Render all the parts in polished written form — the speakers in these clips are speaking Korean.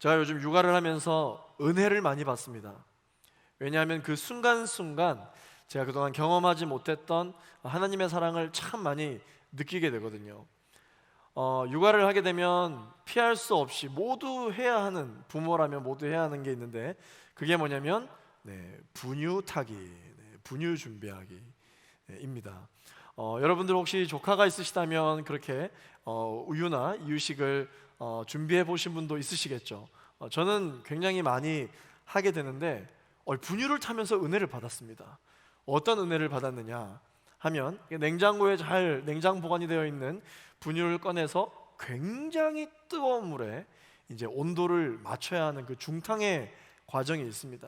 제가 요즘 육아를 하면서 은혜를 많이 받습니다. 왜냐하면 그 순간순간 제가 그동안 경험하지 못했던 하나님의 사랑을 참 많이 느끼게 되거든요. 육아를 하게 되면 피할 수 없이 모두 해야 하는, 부모라면 모두 해야 하는 게 있는데, 그게 뭐냐면 분유 타기, 분유 준비하기 입니다. 여러분들 혹시 조카가 있으시다면 그렇게 우유나 이유식을 준비해 보신 분도 있으시겠죠. 저는 굉장히 많이 하게 되는데 분유를 타면서 은혜를 받았습니다. 어떤 은혜를 받았느냐 하면, 냉장고에 잘 냉장 보관이 되어 있는 분유를 꺼내서 굉장히 뜨거운 물에 이제 온도를 맞춰야 하는 그 중탕의 과정이 있습니다.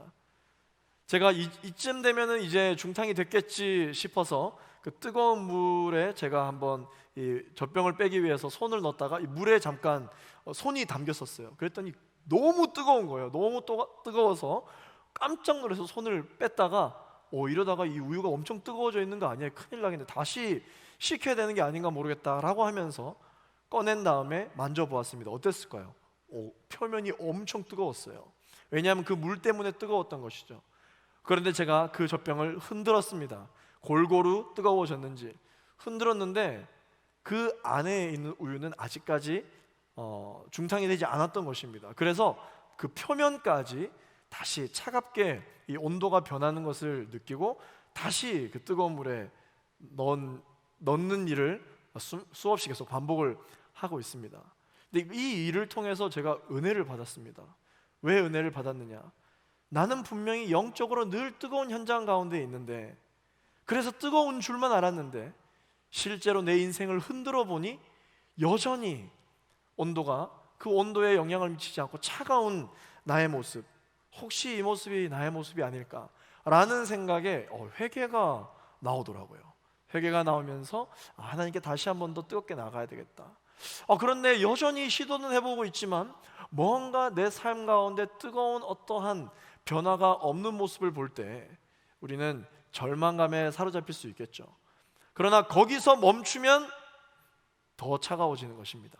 제가 이쯤 되면은 이제 중탕이 됐겠지 싶어서 그 뜨거운 물에 제가 한번 이 젖병을 빼기 위해서 손을 넣었다가 이 물에 잠깐 손이 담겼었어요. 그랬더니 너무 뜨거운 거예요. 너무 뜨거워서 깜짝 놀라서 손을 뺐다가 이러다가 이 우유가 엄청 뜨거워져 있는 거 아니에요? 큰일 나겠네. 다시 식혀야 되는 게 아닌가 모르겠다라고 하면서 꺼낸 다음에 만져보았습니다. 어땠을까요? 표면이 엄청 뜨거웠어요. 왜냐하면 그 물 때문에 뜨거웠던 것이죠. 그런데 제가 그 젖병을 흔들었습니다. 골고루 뜨거워졌는지 흔들었는데 그 안에 있는 우유는 아직까지 중탕이 되지 않았던 것입니다. 그래서 그 표면까지 다시 차갑게 이 온도가 변하는 것을 느끼고 다시 그 뜨거운 물에 넣는 일을 수없이 계속 반복을 하고 있습니다. 근데 이 일을 통해서 제가 은혜를 받았습니다. 왜 은혜를 받았느냐? 나는 분명히 영적으로 늘 뜨거운 현장 가운데 있는데, 그래서 뜨거운 줄만 알았는데 실제로 내 인생을 흔들어 보니 여전히 온도가 그 온도에 영향을 미치지 않고 차가운 나의 모습, 혹시 이 모습이 나의 모습이 아닐까라는 생각에 회개가 나오더라고요. 회개가 나오면서 하나님께 다시 한 번 더 뜨겁게 나가야 되겠다. 그런데 여전히 시도는 해보고 있지만 뭔가 내 삶 가운데 뜨거운 어떠한 변화가 없는 모습을 볼 때 우리는 절망감에 사로잡힐 수 있겠죠. 그러나 거기서 멈추면 더 차가워지는 것입니다.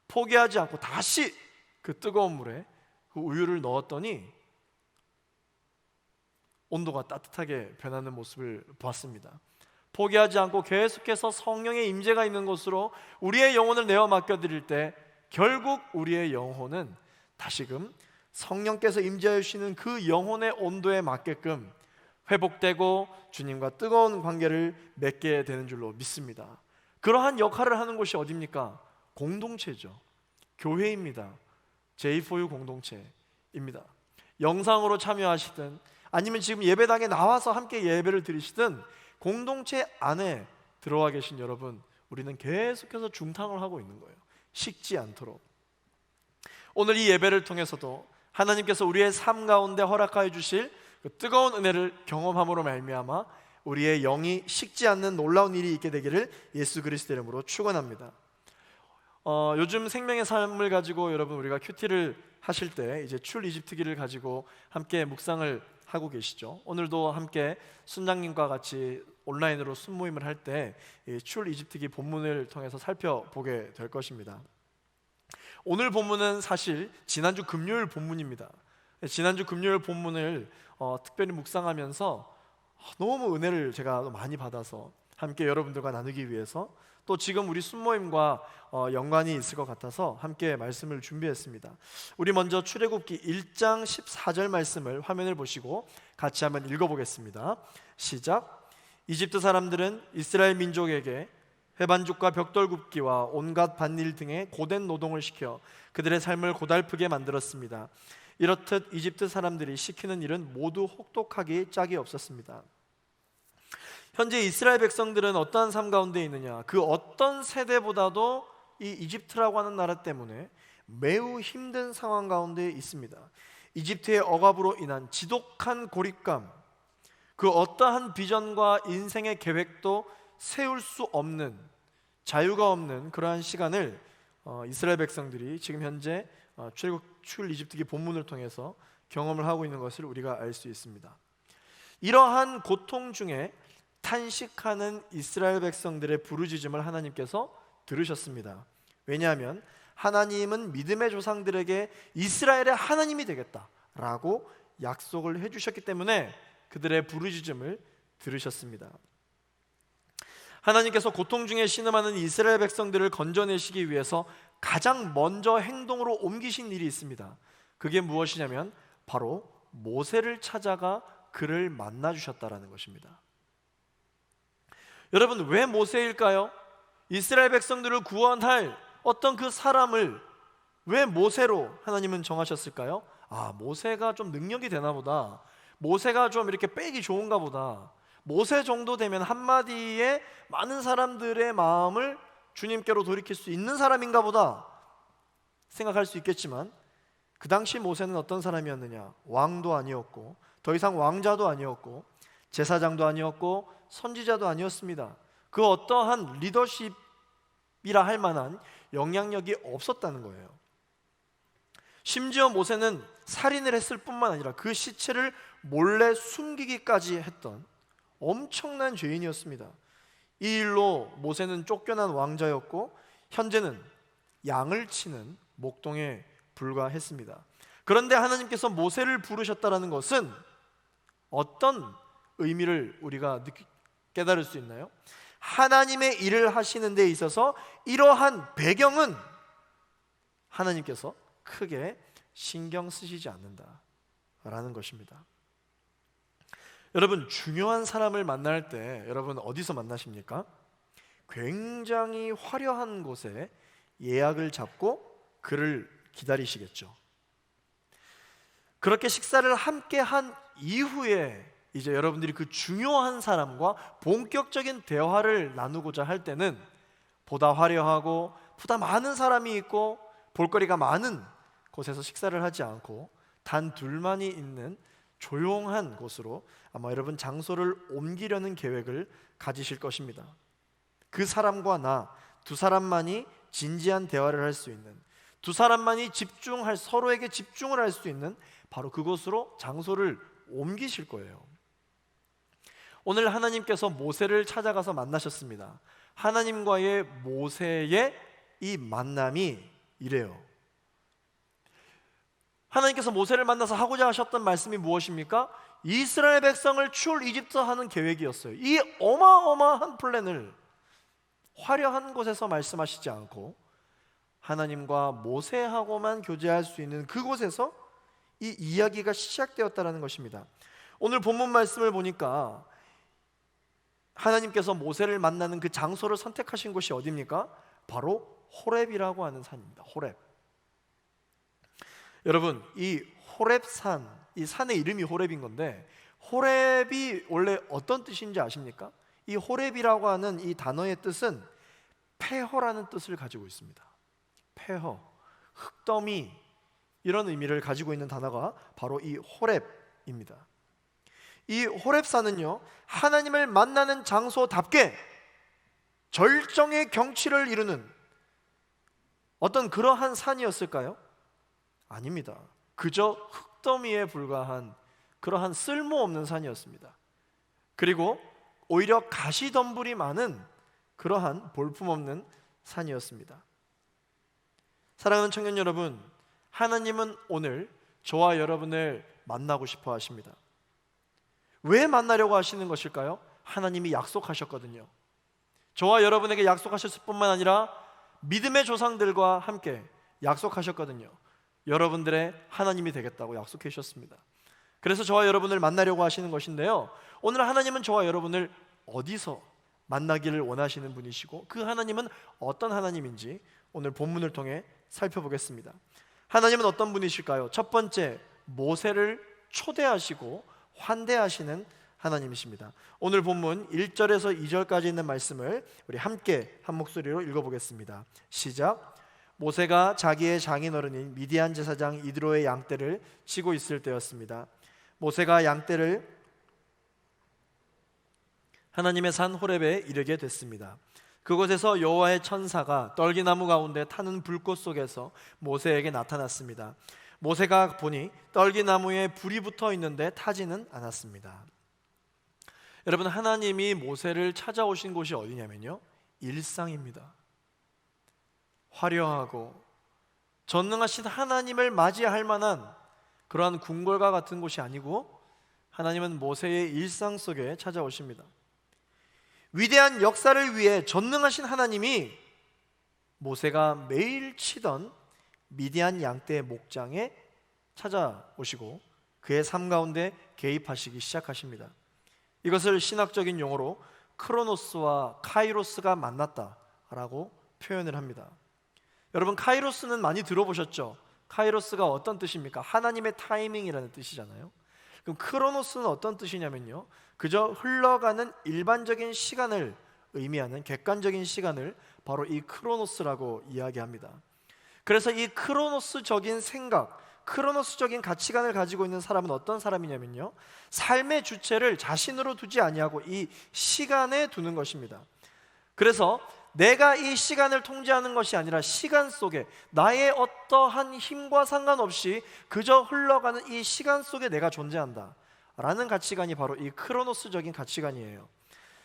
포기하지 않고 다시 그 뜨거운 물에 그 우유를 넣었더니 온도가 따뜻하게 변하는 모습을 보았습니다. 포기하지 않고 계속해서 성령의 임재가 있는 곳으로 우리의 영혼을 내어 맡겨드릴 때 결국 우리의 영혼은 다시금 성령께서 임재해 주시는 그 영혼의 온도에 맞게끔 회복되고 주님과 뜨거운 관계를 맺게 되는 줄로 믿습니다. 그러한 역할을 하는 곳이 어디입니까? 공동체죠. 교회입니다. J4U 공동체입니다. 영상으로 참여하시든 아니면 지금 예배당에 나와서 함께 예배를 드리시든 공동체 안에 들어와 계신 여러분, 우리는 계속해서 중탕을 하고 있는 거예요. 식지 않도록. 오늘 이 예배를 통해서도 하나님께서 우리의 삶 가운데 허락하여 주실 그 뜨거운 은혜를 경험함으로 말미암아 우리의 영이 식지 않는 놀라운 일이 있게 되기를 예수 그리스도 이름으로 축원합니다. 요즘 생명의 삶을 가지고 여러분 우리가 큐티를 하실 때 이제 출 이집트기를 가지고 함께 묵상을 하고 계시죠. 오늘도 함께 순장님과 같이 온라인으로 순모임을 할 때 출 이집트기 본문을 통해서 살펴보게 될 것입니다. 오늘 본문은 사실 지난주 금요일 본문입니다. 지난주 금요일 본문을 특별히 묵상하면서 너무 은혜를 제가 많이 받아서 함께 여러분들과 나누기 위해서, 또 지금 우리 순모임과 연관이 있을 것 같아서 함께 말씀을 준비했습니다. 우리 먼저 출애굽기 1장 14절 말씀을 화면을 보시고 같이 한번 읽어보겠습니다. 시작. 이집트 사람들은 이스라엘 민족에게 해반죽과 벽돌 굽기와 온갖 밭일 등의 고된 노동을 시켜 그들의 삶을 고달프게 만들었습니다. 이렇듯 이집트 사람들이 시키는 일은 모두 혹독하기 짝이 없었습니다. 현재 이스라엘 백성들은 어떠한 삶 가운데 있느냐? 그 어떤 세대보다도 이 이집트라고 하는 나라 때문에 매우 힘든 상황 가운데 있습니다. 이집트의 억압으로 인한 지독한 고립감, 그 어떠한 비전과 인생의 계획도 세울 수 없는, 자유가 없는 그러한 시간을 이스라엘 백성들이 지금 현재 출애굽 이집트기 본문을 통해서 경험을 하고 있는 것을 우리가 알 수 있습니다. 이러한 고통 중에 탄식하는 이스라엘 백성들의 부르짖음을 하나님께서 들으셨습니다. 왜냐하면 하나님은 믿음의 조상들에게 이스라엘의 하나님이 되겠다라고 약속을 해주셨기 때문에 그들의 부르짖음을 들으셨습니다. 하나님께서 고통 중에 신음하는 이스라엘 백성들을 건져내시기 위해서 가장 먼저 행동으로 옮기신 일이 있습니다. 그게 무엇이냐면 바로 모세를 찾아가 그를 만나 주셨다라는 것입니다. 여러분, 왜 모세일까요? 이스라엘 백성들을 구원할 어떤 그 사람을 왜 모세로 하나님은 정하셨을까요? 모세가 좀 능력이 되나 보다, 모세가 좀 이렇게 빼기 좋은가 보다, 모세 정도 되면 한마디에 많은 사람들의 마음을 주님께로 돌이킬 수 있는 사람인가 보다 생각할 수 있겠지만, 그 당시 모세는 어떤 사람이었느냐? 왕도 아니었고, 더 이상 왕자도 아니었고, 제사장도 아니었고, 선지자도 아니었습니다. 그 어떠한 리더십이라 할 만한 영향력이 없었다는 거예요. 심지어 모세는 살인을 했을 뿐만 아니라 그 시체를 몰래 숨기기까지 했던 엄청난 죄인이었습니다. 이 일로 모세는 쫓겨난 왕자였고 현재는 양을 치는 목동에 불과했습니다. 그런데 하나님께서 모세를 부르셨다는 것은 어떤 의미를 우리가 깨달을 수 있나요? 하나님의 일을 하시는 데 있어서 이러한 배경은 하나님께서 크게 신경 쓰시지 않는다라는 것입니다. 여러분, 중요한 사람을 만날 때 여러분 어디서 만나십니까? 굉장히 화려한 곳에 예약을 잡고 그를 기다리시겠죠. 그렇게 식사를 함께 한 이후에 이제 여러분들이 그 중요한 사람과 본격적인 대화를 나누고자 할 때는 보다 화려하고 보다 많은 사람이 있고 볼거리가 많은 곳에서 식사를 하지 않고 단 둘만이 있는 조용한 곳으로 아마 여러분 장소를 옮기려는 계획을 가지실 것입니다. 그 사람과 나 두 사람만이 진지한 대화를 할 수 있는, 두 사람만이 서로에게 집중을 할 수 있는 바로 그곳으로 장소를 옮기실 거예요. 오늘 하나님께서 모세를 찾아가서 만나셨습니다. 하나님과의 모세의 이 만남이 이래요. 하나님께서 모세를 만나서 하고자 하셨던 말씀이 무엇입니까? 이스라엘 백성을 출 이집트하는 계획이었어요. 이 어마어마한 플랜을 화려한 곳에서 말씀하시지 않고 하나님과 모세하고만 교제할 수 있는 그곳에서 이 이야기가 시작되었다는 것입니다. 오늘 본문 말씀을 보니까 하나님께서 모세를 만나는 그 장소를 선택하신 곳이 어디입니까? 바로 호렙이라고 하는 산입니다. 호렙. 여러분, 이 호렙산, 이 산의 이름이 호렙인 건데 호렙이 원래 어떤 뜻인지 아십니까? 이 호렙이라고 하는 이 단어의 뜻은 폐허라는 뜻을 가지고 있습니다. 폐허, 흙더미, 이런 의미를 가지고 있는 단어가 바로 이 호렙입니다. 이 호렙산은요, 하나님을 만나는 장소답게 절정의 경치를 이루는 어떤 그러한 산이었을까요? 아닙니다. 그저 흙더미에 불과한 그러한 쓸모없는 산이었습니다. 그리고 오히려 가시덤불이 많은 그러한 볼품없는 산이었습니다. 사랑하는 청년 여러분, 하나님은 오늘 저와 여러분을 만나고 싶어 하십니다. 왜 만나려고 하시는 것일까요? 하나님이 약속하셨거든요. 저와 여러분에게 약속하셨을 뿐만 아니라 믿음의 조상들과 함께 약속하셨거든요. 여러분들의 하나님이 되겠다고 약속해 주셨습니다. 그래서 저와 여러분을 만나려고 하시는 것인데요, 오늘 하나님은 저와 여러분을 어디서 만나기를 원하시는 분이시고, 그 하나님은 어떤 하나님인지 오늘 본문을 통해 살펴보겠습니다. 하나님은 어떤 분이실까요? 첫 번째, 모세를 초대하시고 환대하시는 하나님이십니다. 오늘 본문 1절에서 2절까지 있는 말씀을 우리 함께 한 목소리로 읽어보겠습니다. 시작. 모세가 자기의 장인어른인 미디안 제사장 이드로의 양떼를 치고 있을 때였습니다. 모세가 양떼를 하나님의 산 호렙에 이르게 됐습니다. 그곳에서 여호와의 천사가 떨기나무 가운데 타는 불꽃 속에서 모세에게 나타났습니다. 모세가 보니 떨기나무에 불이 붙어 있는데 타지는 않았습니다. 여러분, 하나님이 모세를 찾아오신 곳이 어디냐면요, 일상입니다. 화려하고 전능하신 하나님을 맞이할 만한 그러한 궁궐과 같은 곳이 아니고, 하나님은 모세의 일상 속에 찾아오십니다. 위대한 역사를 위해 전능하신 하나님이 모세가 매일 치던 미디안 양떼의 목장에 찾아오시고 그의 삶 가운데 개입하시기 시작하십니다. 이것을 신학적인 용어로 크로노스와 카이로스가 만났다라고 표현을 합니다. 여러분, 카이로스는 많이 들어보셨죠? 카이로스가 어떤 뜻입니까? 하나님의 타이밍이라는 뜻이잖아요. 그럼 크로노스는 어떤 뜻이냐면요, 그저 흘러가는 일반적인 시간을 의미하는 객관적인 시간을 바로 이 크로노스라고 이야기합니다. 그래서 이 크로노스적인 생각, 크로노스적인 가치관을 가지고 있는 사람은 어떤 사람이냐면요, 삶의 주체를 자신으로 두지 아니하고 이 시간에 두는 것입니다. 그래서 내가 이 시간을 통제하는 것이 아니라 시간 속에 나의 어떠한 힘과 상관없이 그저 흘러가는 이 시간 속에 내가 존재한다 라는 가치관이 바로 이 크로노스적인 가치관이에요.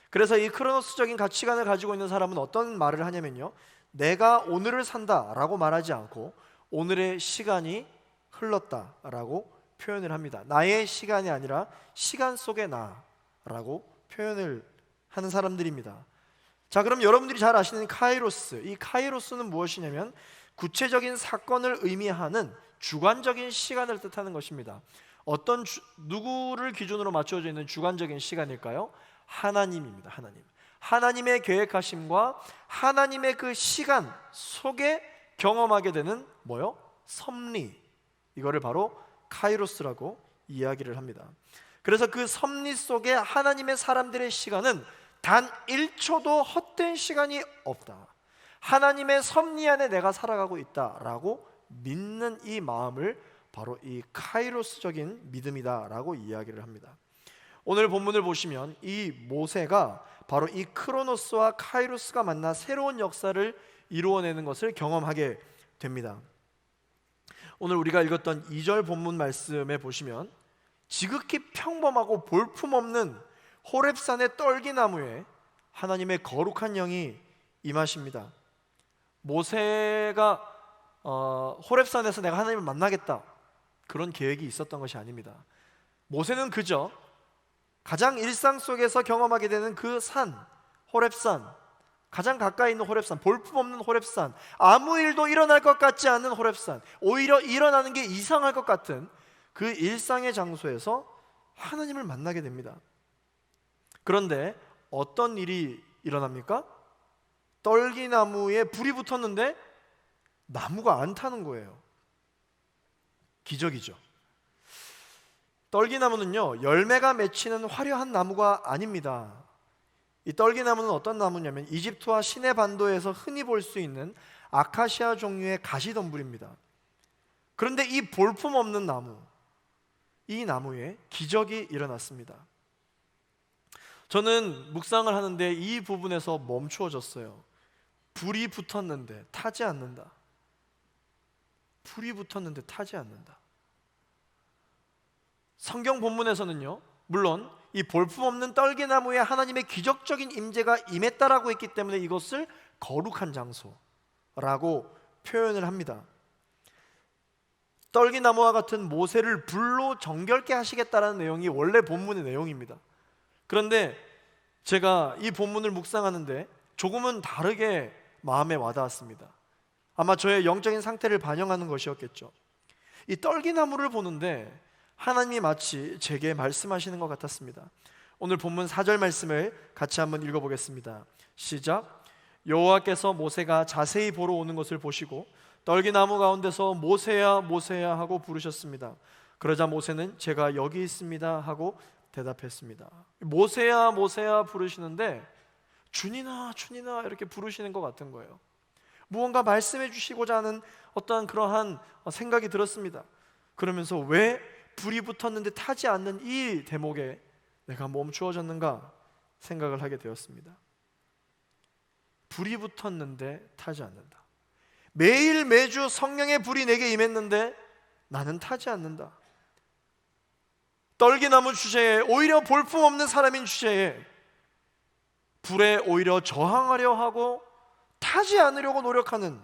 그래서 이 크로노스적인 가치관을 가지고 있는 사람은 어떤 말을 하냐면요, 내가 오늘을 산다 라고 말하지 않고 오늘의 시간이 흘렀다 라고 표현을 합니다. 나의 시간이 아니라 시간 속의 나라고 표현을 하는 사람들입니다. 자, 그럼 여러분들이 잘 아시는 카이로스, 이 카이로스는 무엇이냐면 구체적인 사건을 의미하는 주관적인 시간을 뜻하는 것입니다. 누구를 기준으로 맞춰져 있는 주관적인 시간일까요? 하나님입니다. 하나님의 계획하심과 하나님의 그 시간 속에 경험하게 되는 뭐요? 섭리. 이거를 바로 카이로스라고 이야기를 합니다. 그래서 그 섭리 속에 하나님의 사람들의 시간은 단 1초도 헛된 시간이 없다. 하나님의 섭리 안에 내가 살아가고 있다라고 믿는 이 마음을 바로 이 카이로스적인 믿음이다라고 이야기를 합니다. 오늘 본문을 보시면 이 모세가 바로 이 크로노스와 카이로스가 만나 새로운 역사를 이루어내는 것을 경험하게 됩니다. 오늘 우리가 읽었던 2절 본문 말씀에 보시면 지극히 평범하고 볼품없는 호렙산의 떨기나무에 하나님의 거룩한 영이 임하십니다. 모세가 호렙산에서 내가 하나님을 만나겠다 그런 계획이 있었던 것이 아닙니다. 모세는 그저 가장 일상 속에서 경험하게 되는 그 산, 호렙산, 가장 가까이 있는 호렙산, 볼품없는 호렙산, 아무 일도 일어날 것 같지 않은 호렙산, 오히려 일어나는 게 이상할 것 같은 그 일상의 장소에서 하나님을 만나게 됩니다. 그런데 어떤 일이 일어납니까? 떨기나무에 불이 붙었는데 나무가 안 타는 거예요. 기적이죠. 떨기나무는요, 열매가 맺히는 화려한 나무가 아닙니다. 이 떨기나무는 어떤 나무냐면 이집트와 시내 반도에서 흔히 볼 수 있는 아카시아 종류의 가시덤불입니다. 그런데 이 볼품없는 나무, 이 나무에 기적이 일어났습니다. 저는 묵상을 하는데 이 부분에서 멈추어졌어요. 불이 붙었는데 타지 않는다. 불이 붙었는데 타지 않는다. 성경 본문에서는요, 물론 이 볼품없는 떨기나무에 하나님의 기적적인 임재가 임했다라고 했기 때문에 이것을 거룩한 장소라고 표현을 합니다. 떨기나무와 같은 모세를 불로 정결케 하시겠다라는 내용이 원래 본문의 내용입니다. 그런데 제가 이 본문을 묵상하는데 조금은 다르게 마음에 와닿았습니다. 아마 저의 영적인 상태를 반영하는 것이었겠죠. 이 떨기나무를 보는데 하나님이 마치 제게 말씀하시는 것 같았습니다. 오늘 본문 4절 말씀을 같이 한번 읽어보겠습니다. 시작. 여호와께서 모세가 자세히 보러 오는 것을 보시고 떨기나무 가운데서 모세야 모세야 하고 부르셨습니다. 그러자 모세는 제가 여기 있습니다 하고 대답했습니다. 모세야 모세야 부르시는데 주니나 주니나 이렇게 부르시는 것 같은 거예요. 무언가 말씀해 주시고자 하는 어떠한 그러한 생각이 들었습니다. 그러면서 왜 불이 붙었는데 타지 않는 이 대목에 내가 멈추어졌는가 생각을 하게 되었습니다. 불이 붙었는데 타지 않는다. 매일 매주 성령의 불이 내게 임했는데 나는 타지 않는다. 떨기나무 주제에, 오히려 볼품없는 사람인 주제에 불에 오히려 저항하려 하고 타지 않으려고 노력하는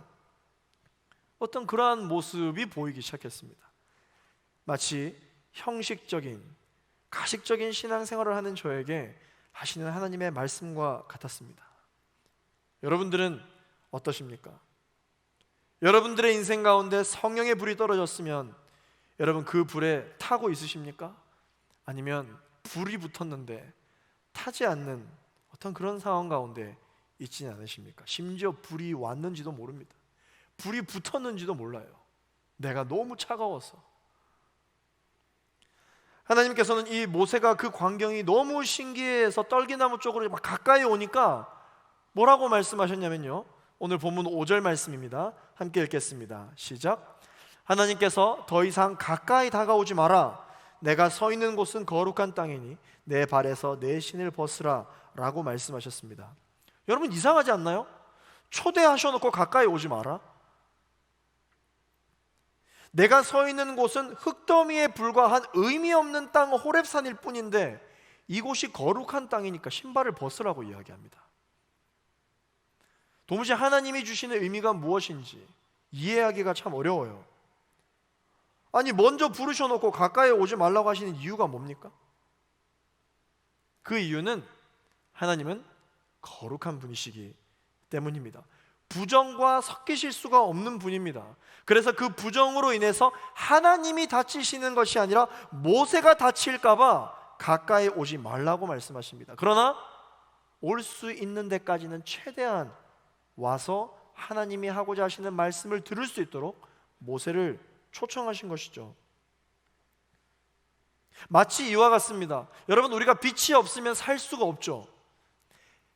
어떤 그러한 모습이 보이기 시작했습니다. 마치 형식적인, 가식적인 신앙생활을 하는 저에게 하시는 하나님의 말씀과 같았습니다. 여러분들은 어떠십니까? 여러분들의 인생 가운데 성령의 불이 떨어졌으면 여러분 그 불에 타고 있으십니까? 아니면 불이 붙었는데 타지 않는 어떤 그런 상황 가운데 있지는 않으십니까? 심지어 불이 왔는지도 모릅니다. 불이 붙었는지도 몰라요. 내가 너무 차가워서. 하나님께서는 이 모세가 그 광경이 너무 신기해서 떨기나무 쪽으로 막 가까이 오니까 뭐라고 말씀하셨냐면요, 오늘 본문 5절 말씀입니다. 함께 읽겠습니다. 시작. 하나님께서 더 이상 가까이 다가오지 마라. 내가 서 있는 곳은 거룩한 땅이니 내 발에서 내 신을 벗으라 라고 말씀하셨습니다. 여러분 이상하지 않나요? 초대하셔놓고 가까이 오지 마라. 내가 서 있는 곳은 흙더미에 불과한 의미 없는 땅 호렙산일 뿐인데 이곳이 거룩한 땅이니까 신발을 벗으라고 이야기합니다. 도무지 하나님이 주시는 의미가 무엇인지 이해하기가 참 어려워요. 아니 먼저 부르셔놓고 가까이 오지 말라고 하시는 이유가 뭡니까? 그 이유는 하나님은 거룩한 분이시기 때문입니다. 부정과 섞이실 수가 없는 분입니다. 그래서 그 부정으로 인해서 하나님이 다치시는 것이 아니라 모세가 다칠까봐 가까이 오지 말라고 말씀하십니다. 그러나 올 수 있는 데까지는 최대한 와서 하나님이 하고자 하시는 말씀을 들을 수 있도록 모세를 초청하신 것이죠. 마치 이와 같습니다. 여러분 우리가 빛이 없으면 살 수가 없죠.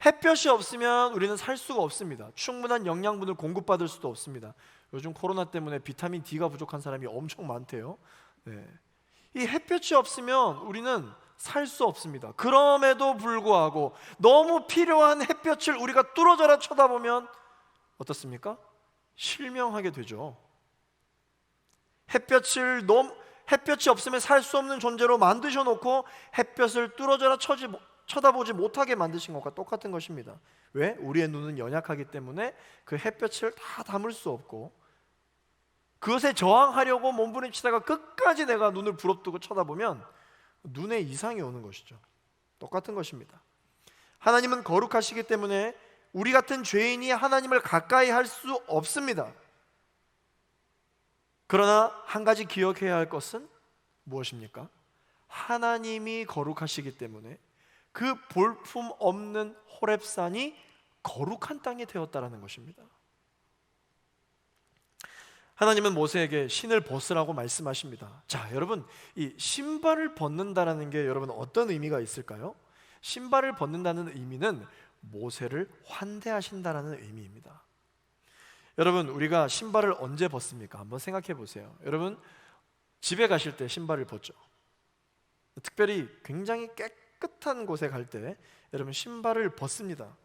햇볕이 없으면 우리는 살 수가 없습니다. 충분한 영양분을 공급받을 수도 없습니다. 요즘 코로나 때문에 비타민 D가 부족한 사람이 엄청 많대요. 네. 이 햇볕이 없으면 우리는 살 수 없습니다. 그럼에도 불구하고 너무 필요한 햇볕을 우리가 뚫어져라 쳐다보면 어떻습니까? 실명하게 되죠. 햇볕이 없으면 살 수 없는 존재로 만드셔 놓고 햇볕을 뚫어져라 쳐다보지 못하게 만드신 것과 똑같은 것입니다. 왜? 우리의 눈은 연약하기 때문에 그 햇볕을 다 담을 수 없고 그것에 저항하려고 몸부림치다가 끝까지 내가 눈을 부릅뜨고 쳐다보면 눈에 이상이 오는 것이죠. 똑같은 것입니다. 하나님은 거룩하시기 때문에 우리 같은 죄인이 하나님을 가까이 할 수 없습니다. 그러나 한 가지 기억해야 할 것은 무엇입니까? 하나님이 거룩하시기 때문에 그 볼품 없는 호렙산이 거룩한 땅이 되었다라는 것입니다. 하나님은 모세에게 신을 벗으라고 말씀하십니다. 자, 여러분 이 신발을 벗는다라는 게 여러분 어떤 의미가 있을까요? 신발을 벗는다는 의미는 모세를 환대하신다라는 의미입니다. 여러분 우리가 신발을 언제 벗습니까? 한번 생각해 보세요. 여러분 집에 가실 때 신발을 벗죠. 특별히 굉장히 깨끗한 곳에 갈 때 여러분 신발을 벗습니다.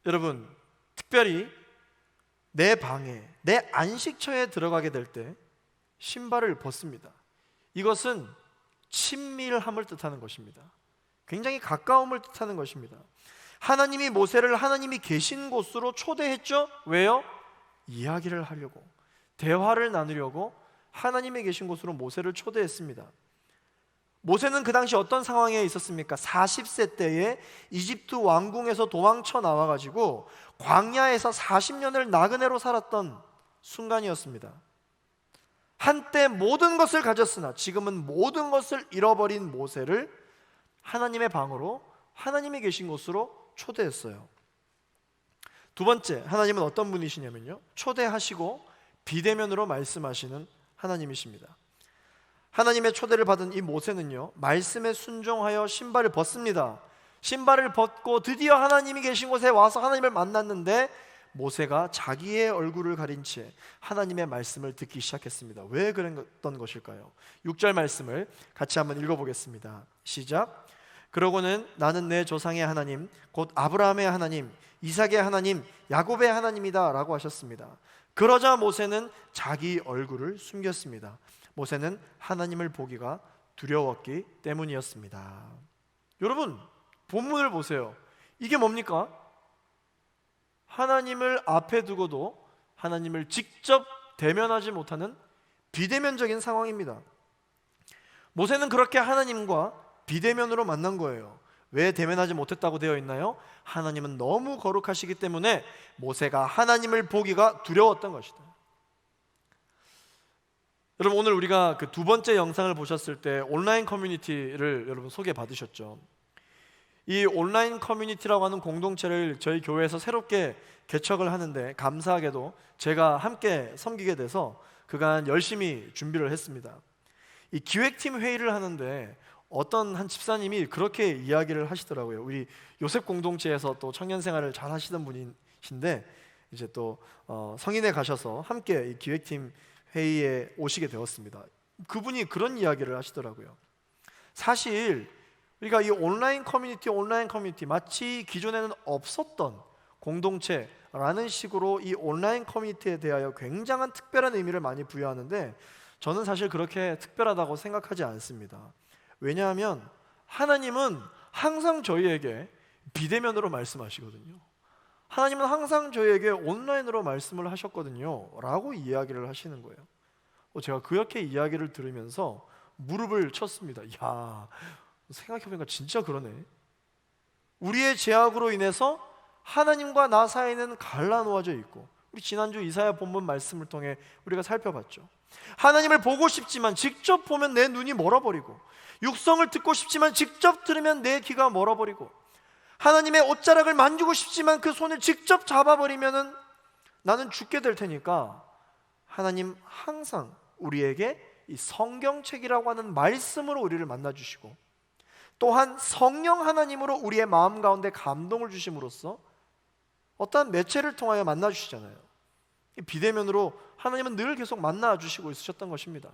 여러분 특별히 내 방에, 내 안식처에 들어가게 될 때 신발을 벗습니다. 이것은 친밀함을 뜻하는 것입니다. 굉장히 가까움을 뜻하는 것입니다. 하나님이 모세를 하나님이 계신 곳으로 초대했죠. 왜요? 이야기를 하려고, 대화를 나누려고 하나님이 계신 곳으로 모세를 초대했습니다. 모세는 그 당시 어떤 상황에 있었습니까? 40세 때에 이집트 왕궁에서 도망쳐 나와가지고 광야에서 40년을 나그네로 살았던 순간이었습니다. 한때 모든 것을 가졌으나 지금은 모든 것을 잃어버린 모세를 하나님의 방으로, 하나님이 계신 곳으로 초대했어요. 두 번째, 하나님은 어떤 분이시냐면요, 초대하시고 비대면으로 말씀하시는 하나님이십니다. 하나님의 초대를 받은 이 모세는요, 말씀에 순종하여 신발을 벗습니다. 신발을 벗고 드디어 하나님이 계신 곳에 와서 하나님을 만났는데, 모세가 자기의 얼굴을 가린 채 하나님의 말씀을 듣기 시작했습니다. 왜 그랬던 것일까요? 6절 말씀을 같이 한번 읽어보겠습니다. 시작. 그러고는 나는 내 조상의 하나님, 곧 아브라함의 하나님, 이삭의 하나님, 야곱의 하나님이다 라고 하셨습니다. 그러자 모세는 자기 얼굴을 숨겼습니다. 모세는 하나님을 보기가 두려웠기 때문이었습니다. 여러분, 본문을 보세요. 이게 뭡니까? 하나님을 앞에 두고도 하나님을 직접 대면하지 못하는 비대면적인 상황입니다. 모세는 그렇게 하나님과 비대면으로 만난 거예요. 왜 대면하지 못했다고 되어 있나요? 하나님은 너무 거룩하시기 때문에 모세가 하나님을 보기가 두려웠던 것이다. 여러분, 오늘 우리가 그 두 번째 영상을 보셨을 때 온라인 커뮤니티를 여러분 소개 받으셨죠? 이 온라인 커뮤니티라고 하는 공동체를 저희 교회에서 새롭게 개척을 하는데, 감사하게도 제가 함께 섬기게 돼서 그간 열심히 준비를 했습니다. 이 기획팀 회의를 하는데 어떤 한 집사님이 그렇게 이야기를 하시더라고요. 우리 요셉 공동체에서 또 청년 생활을 잘 하시던 분이신데, 이제 또 성인에 가셔서 함께 이 기획팀 회의에 오시게 되었습니다. 그분이 그런 이야기를 하시더라고요. 사실 우리가 이 온라인 커뮤니티 마치 기존에는 없었던 공동체라는 식으로 이 온라인 커뮤니티에 대하여 굉장한 특별한 의미를 많이 부여하는데, 저는 사실 그렇게 특별하다고 생각하지 않습니다. 왜냐하면 하나님은 항상 저희에게 비대면으로 말씀하시거든요. 하나님은 항상 저희에게 온라인으로 말씀을 하셨거든요 라고 이야기를 하시는 거예요. 제가 그렇게 이야기를 들으면서 무릎을 쳤습니다. 이야, 생각해보니까 진짜 그러네. 우리의 죄악으로 인해서 하나님과 나 사이는 갈라놓아져 있고, 우리 지난주 이사야 본문 말씀을 통해 우리가 살펴봤죠. 하나님을 보고 싶지만 직접 보면 내 눈이 멀어버리고, 육성을 듣고 싶지만 직접 들으면 내 귀가 멀어버리고, 하나님의 옷자락을 만지고 싶지만 그 손을 직접 잡아버리면 나는 죽게 될 테니까, 하나님 항상 우리에게 이 성경책이라고 하는 말씀으로 우리를 만나주시고, 또한 성령 하나님으로 우리의 마음 가운데 감동을 주심으로써 어떠한 매체를 통하여 만나주시잖아요. 비대면으로 하나님은 늘 계속 만나주시고 있으셨던 것입니다.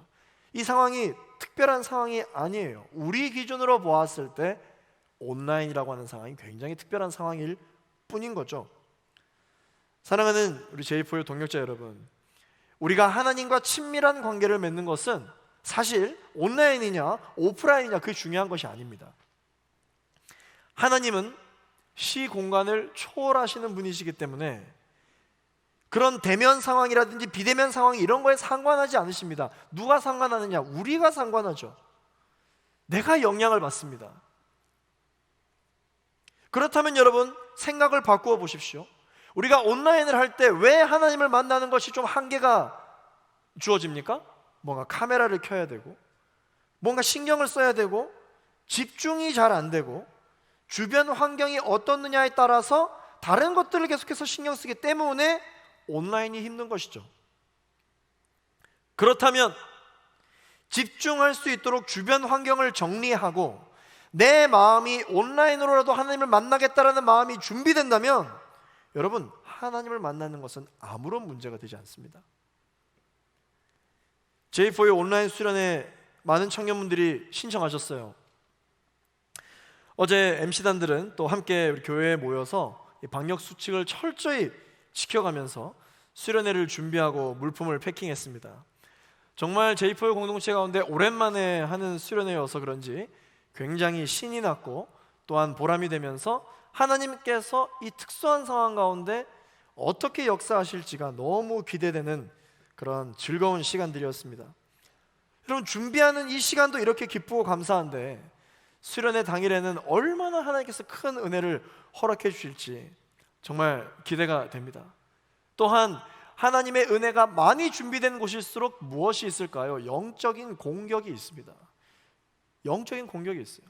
이 상황이 특별한 상황이 아니에요. 우리 기준으로 보았을 때 온라인이라고 하는 상황이 굉장히 특별한 상황일 뿐인 거죠. 사랑하는 우리 제이포의 동역자 여러분, 우리가 하나님과 친밀한 관계를 맺는 것은 사실 온라인이냐 오프라인이냐 그게 중요한 것이 아닙니다. 하나님은 시공간을 초월하시는 분이시기 때문에 그런 대면 상황이라든지 비대면 상황 이런 거에 상관하지 않으십니다. 누가 상관하느냐? 우리가 상관하죠. 내가 영향을 받습니다. 그렇다면 여러분, 생각을 바꾸어 보십시오. 우리가 온라인을 할 때 왜 하나님을 만나는 것이 좀 한계가 주어집니까? 뭔가 카메라를 켜야 되고, 뭔가 신경을 써야 되고, 집중이 잘 안 되고, 주변 환경이 어떻느냐에 따라서 다른 것들을 계속해서 신경 쓰기 때문에 온라인이 힘든 것이죠. 그렇다면 집중할 수 있도록 주변 환경을 정리하고 내 마음이 온라인으로라도 하나님을 만나겠다라는 마음이 준비된다면, 여러분, 하나님을 만나는 것은 아무런 문제가 되지 않습니다. J4의 온라인 수련회 많은 청년분들이 신청하셨어요. 어제 MC단들은 또 함께 우리 교회에 모여서 방역 수칙을 철저히 지켜가면서 수련회를 준비하고 물품을 패킹했습니다. 정말 J4의 공동체 가운데 오랜만에 하는 수련회여서 그런지 굉장히 신이 났고, 또한 보람이 되면서 하나님께서 이 특수한 상황 가운데 어떻게 역사하실지가 너무 기대되는 그런 즐거운 시간들이었습니다. 여러분, 준비하는 이 시간도 이렇게 기쁘고 감사한데 수련회 당일에는 얼마나 하나님께서 큰 은혜를 허락해 주실지 정말 기대가 됩니다. 또한 하나님의 은혜가 많이 준비된 곳일수록 무엇이 있을까요? 영적인 공격이 있습니다. 영적인 공격이 있어요.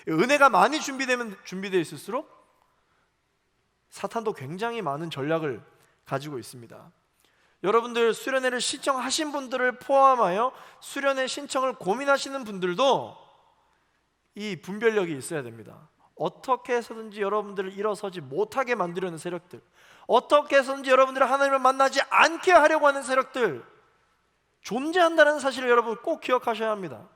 은혜가 많이 준비되어 있을수록 사탄도 굉장히 많은 전략을 가지고 있습니다. 여러분들 수련회를 신청하신 분들을 포함하여 수련회 신청을 고민하시는 분들도 이 분별력이 있어야 됩니다. 어떻게 해서든지 여러분들을 일어서지 못하게 만들려는 세력들, 어떻게 해서든지 여러분들을 하나님을 만나지 않게 하려고 하는 세력들 존재한다는 사실을 여러분 꼭 기억하셔야 합니다.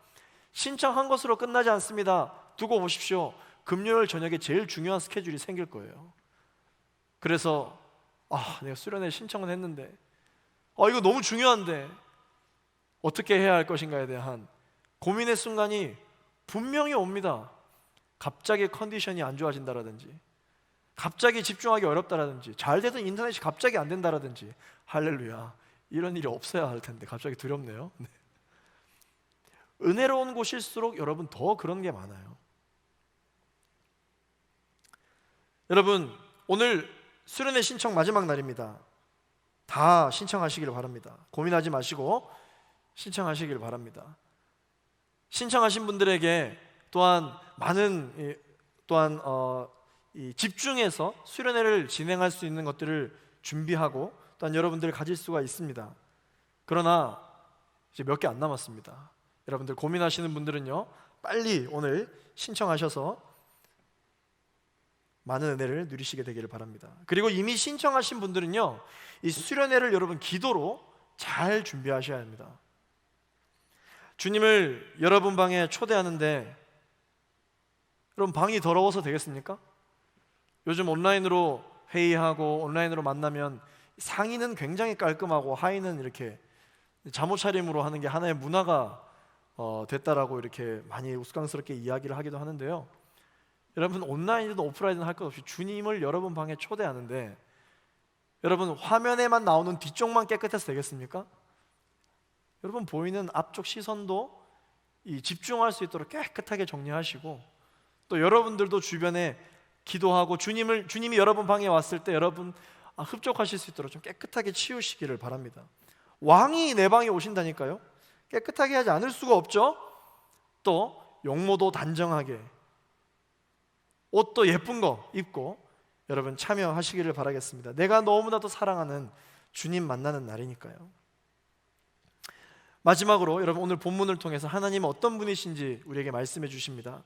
신청한 것으로 끝나지 않습니다. 두고 보십시오. 금요일 저녁에 제일 중요한 스케줄이 생길 거예요. 그래서 내가 수련회 신청은 했는데 이거 너무 중요한데 어떻게 해야 할 것인가에 대한 고민의 순간이 분명히 옵니다. 갑자기 컨디션이 안 좋아진다라든지, 갑자기 집중하기 어렵다라든지, 잘 되던 인터넷이 갑자기 안 된다라든지. 할렐루야, 이런 일이 없어야 할 텐데 갑자기 두렵네요. 네. 은혜로운 곳일수록 여러분 더 그런 게 많아요. 여러분, 오늘 수련회 신청 마지막 날입니다. 다 신청하시길 바랍니다. 고민하지 마시고 신청하시길 바랍니다. 신청하신 분들에게 또한 많은 집중해서 수련회를 진행할 수 있는 것들을 준비하고 또한 여러분들 가질 수가 있습니다. 그러나 이제 몇 개 안 남았습니다. 여러분들 고민하시는 분들은요, 빨리 오늘 신청하셔서 많은 은혜를 누리시게 되기를 바랍니다. 그리고 이미 신청하신 분들은요, 이 수련회를 여러분 기도로 잘 준비하셔야 합니다. 주님을 여러분 방에 초대하는데 여러분 방이 더러워서 되겠습니까? 요즘 온라인으로 회의하고 온라인으로 만나면 상의는 굉장히 깔끔하고 하의는 이렇게 잠옷 차림으로 하는 게 하나의 문화가 됐다라고 이렇게 많이 우스꽝스럽게 이야기를 하기도 하는데요. 여러분 온라인이든 오프라인이든 할 것 없이 주님을 여러분 방에 초대하는데 여러분 화면에만 나오는 뒤쪽만 깨끗해서 되겠습니까? 여러분 보이는 앞쪽 시선도 집중할 수 있도록 깨끗하게 정리하시고, 또 여러분들도 주변에 기도하고 주님이 여러분 방에 왔을 때 여러분 흡족하실 수 있도록 좀 깨끗하게 치우시기를 바랍니다. 왕이 내 방에 오신다니까요. 깨끗하게 하지 않을 수가 없죠. 또 용모도 단정하게, 옷도 예쁜 거 입고 여러분 참여하시기를 바라겠습니다. 내가 너무나도 사랑하는 주님 만나는 날이니까요. 마지막으로 여러분 오늘 본문을 통해서 하나님은 어떤 분이신지 우리에게 말씀해 주십니다.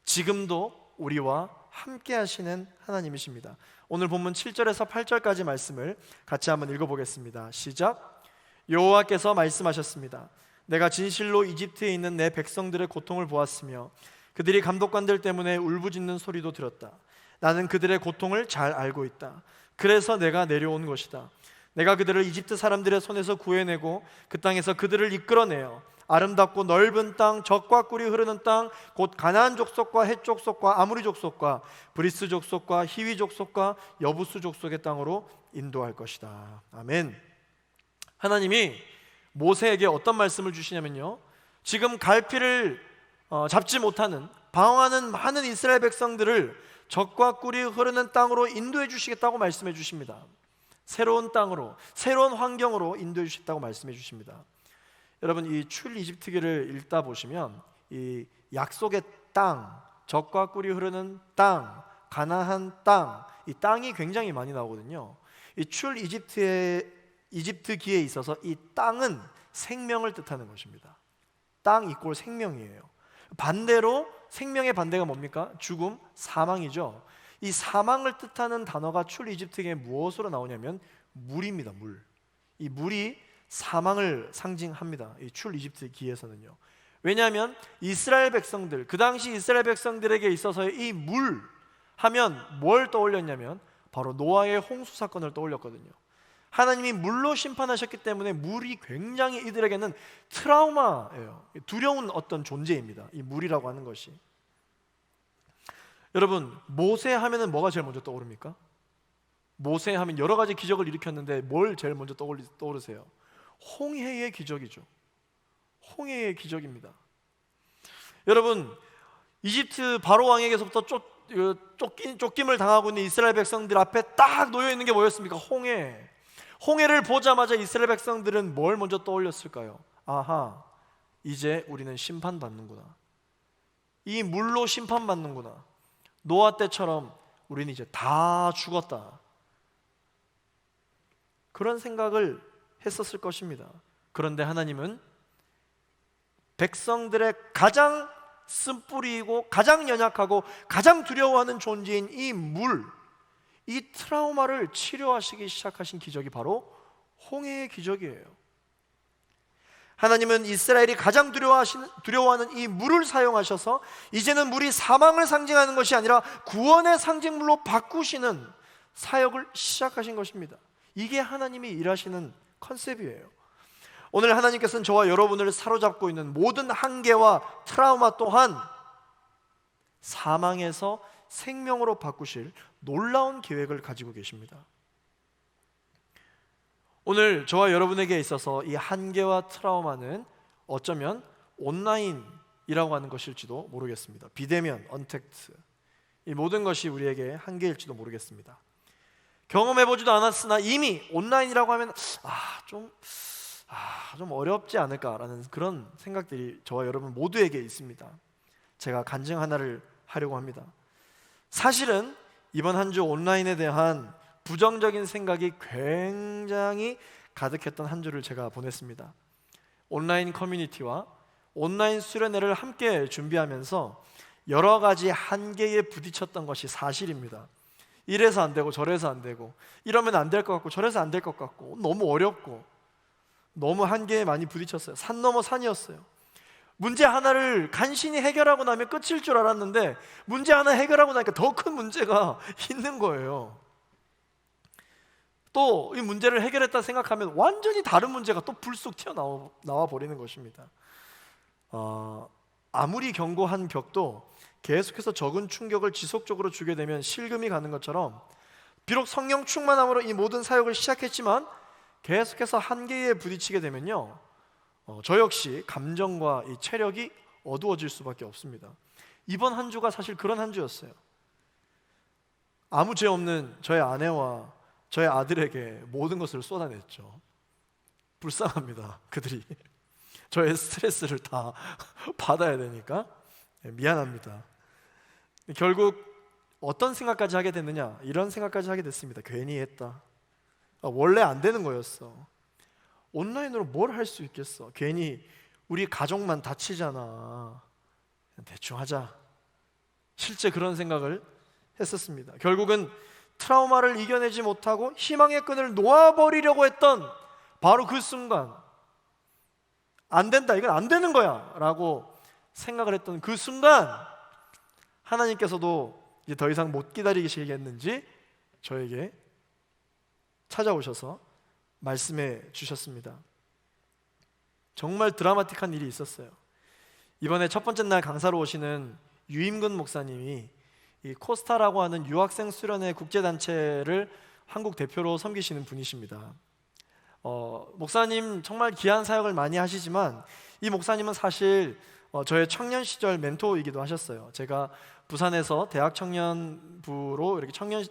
지금도 우리와 함께 하시는 하나님이십니다. 오늘 본문 7절에서 8절까지 말씀을 같이 한번 읽어보겠습니다. 시작. 여호와께서 말씀하셨습니다. 내가 진실로 이집트에 있는 내 백성들의 고통을 보았으며 그들이 감독관들 때문에 울부짖는 소리도 들었다. 나는 그들의 고통을 잘 알고 있다. 그래서 내가 내려온 것이다. 내가 그들을 이집트 사람들의 손에서 구해내고 그 땅에서 그들을 이끌어내어 아름답고 넓은 땅, 젖과 꿀이 흐르는 땅, 곧 가나안 족속과 헷 족속과 아무리 족속과 브리스 족속과 히위 족속과 여부수 족속의 땅으로 인도할 것이다. 아멘. 하나님이 모세에게 어떤 말씀을 주시냐면요, 지금 갈피를 잡지 못하는 방황하는 많은 이스라엘 백성들을 젖과 꿀이 흐르는 땅으로 인도해 주시겠다고 말씀해 주십니다. 새로운 땅으로, 새로운 환경으로 인도해 주시겠다고 말씀해 주십니다. 여러분 이 출이집트기를 읽다 보시면 이 약속의 땅, 젖과 꿀이 흐르는 땅, 가나안 땅, 이 땅이 굉장히 많이 나오거든요. 이 출이집트기에 있어서 이 땅은 생명을 뜻하는 것입니다. 땅 이꼴 생명이에요. 반대로 생명의 반대가 뭡니까? 죽음, 사망이죠. 이 사망을 뜻하는 단어가 출이집트기에 무엇으로 나오냐면 물입니다. 물. 이 물이 사망을 상징합니다. 이 출이집트기에서는요. 왜냐하면 이스라엘 백성들, 그 당시 이스라엘 백성들에게 있어서의 이 물 하면 뭘 떠올렸냐면 바로 노아의 홍수 사건을 떠올렸거든요. 하나님이 물로 심판하셨기 때문에 물이 굉장히 이들에게는 트라우마예요. 두려운 어떤 존재입니다. 이 물이라고 하는 것이. 여러분 모세 하면은 뭐가 제일 먼저 떠오릅니까? 모세 하면 여러 가지 기적을 일으켰는데 뭘 제일 먼저 떠오르세요? 홍해의 기적이죠. 홍해의 기적입니다. 여러분 이집트 바로 왕에게서부터 쫓김을 당하고 있는 이스라엘 백성들 앞에 딱 놓여 있는 게 뭐였습니까? 홍해. 홍해를 보자마자 이스라엘 백성들은 뭘 먼저 떠올렸을까요? 아하, 이제 우리는 심판받는구나. 이 물로 심판받는구나. 노아 때처럼 우리는 이제 다 죽었다. 그런 생각을 했었을 것입니다. 그런데 하나님은 백성들의 가장 쓴뿌리이고 가장 연약하고 가장 두려워하는 존재인 이 물, 이 트라우마를 치료하시기 시작하신 기적이 바로 홍해의 기적이에요. 하나님은 이스라엘이 가장 두려워하는 이 물을 사용하셔서 이제는 물이 사망을 상징하는 것이 아니라 구원의 상징물로 바꾸시는 사역을 시작하신 것입니다. 이게 하나님이 일하시는 컨셉이에요. 오늘 하나님께서는 저와 여러분을 사로잡고 있는 모든 한계와 트라우마 또한 사망에서 생명으로 바꾸실 놀라운 계획을 가지고 계십니다. 오늘 저와 여러분에게 있어서 이 한계와 트라우마는 어쩌면 온라인이라고 하는 것일지도 모르겠습니다. 비대면, 언택트, 이 모든 것이 우리에게 한계일지도 모르겠습니다. 경험해보지도 않았으나 이미 온라인이라고 하면 좀 어렵지 않을까라는 그런 생각들이 저와 여러분 모두에게 있습니다. 제가 간증 하나를 하려고 합니다. 사실은 이번 한 주 온라인에 대한 부정적인 생각이 굉장히 가득했던 한 주를 제가 보냈습니다. 온라인 커뮤니티와 온라인 수련회를 함께 준비하면서 여러 가지 한계에 부딪혔던 것이 사실입니다. 이래서 안 되고 저래서 안 되고, 이러면 안 될 것 같고 저래서 안 될 것 같고, 너무 어렵고 너무 한계에 많이 부딪혔어요. 산 넘어 산이었어요. 문제 하나를 간신히 해결하고 나면 끝일 줄 알았는데 문제 하나 해결하고 나니까 더 큰 문제가 있는 거예요. 또 이 문제를 해결했다 생각하면 완전히 다른 문제가 또 불쑥 튀어나와 버리는 것입니다. 아무리 견고한 벽도 계속해서 적은 충격을 지속적으로 주게 되면 실금이 가는 것처럼, 비록 성령 충만함으로 이 모든 사역을 시작했지만 계속해서 한계에 부딪히게 되면요, 저 역시 감정과 이 체력이 어두워질 수밖에 없습니다. 이번 한 주가 사실 그런 한 주였어요. 아무 죄 없는 저의 아내와 저의 아들에게 모든 것을 쏟아냈죠. 불쌍합니다. 그들이 저의 스트레스를 다 받아야 되니까 미안합니다. 결국 어떤 생각까지 하게 됐느냐, 이런 생각까지 하게 됐습니다. 괜히 했다. 원래 안 되는 거였어. 온라인으로 뭘 할 수 있겠어. 괜히 우리 가족만 다치잖아. 그냥 대충 하자. 실제 그런 생각을 했었습니다. 결국은 트라우마를 이겨내지 못하고 희망의 끈을 놓아버리려고 했던 바로 그 순간, 안 된다, 이건 안 되는 거야 라고 생각을 했던 그 순간, 하나님께서도 이제 더 이상 못 기다리시겠는지 저에게 찾아오셔서 말씀해 주셨습니다. 정말 드라마틱한 일이 있었어요. 이번에 첫 번째 날 강사로 오시는 유임근 목사님이 이 코스타라고 하는 유학생 수련회 국제단체를 한국 대표로 섬기시는 분이십니다. 목사님 정말 귀한 사역을 많이 하시지만 이 목사님은 사실 저의 청년 시절 멘토이기도 하셨어요. 제가 부산에서 대학 청년부로 이렇게 청년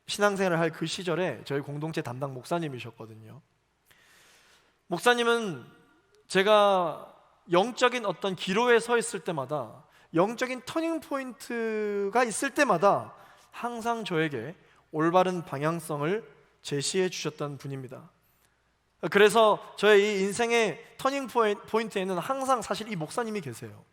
신앙생활을 할 그 시절에 저희 공동체 담당 목사님이셨거든요. 목사님은 제가 영적인 어떤 기로에 서 있을 때마다, 영적인 터닝 포인트가 있을 때마다 항상 저에게 올바른 방향성을 제시해 주셨던 분입니다. 그래서 저의 이 인생의 터닝 포인트에는 항상 사실 이 목사님이 계세요.